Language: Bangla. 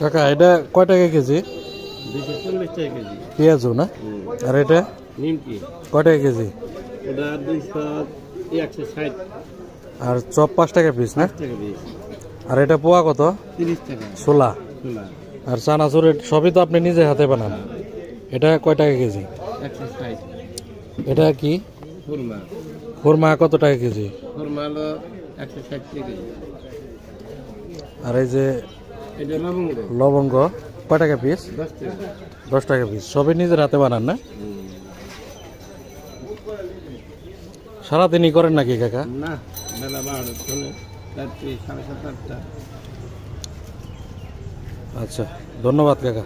কাকা এটা কয় টাকা কেজি? 240 টাকা কেজি। পেঁয়াজু না? আর এটা নিমকি কয় টাকা কেজি? ওটা 160। আর চপ 5 টাকা পিস না? 5 টাকা পিস। আর এটা পোয়া কত? 30 টাকা। ছোলা। ছোলা। আর চানাচুর সবই তো আপনি নিজে হাতে বানান। এটা কয় টাকা কেজি? 160। এটা কি? খুরমা। খুরমা কত টাকা কেজি? খুরমা হলো 160 টাকা কেজি। আর এই যে এটা লবঙ্গ। লবঙ্গ কয় টাকা পিস? 10 টাকা। 10 টাকা পিস। সবই নিজের হাতে বানান না? সারাদিনই করেন নাকি কাকা? না, বেলা 12 চলে, রাত্রি 7:30 8টা। আচ্ছা, ধন্যবাদ কাকা।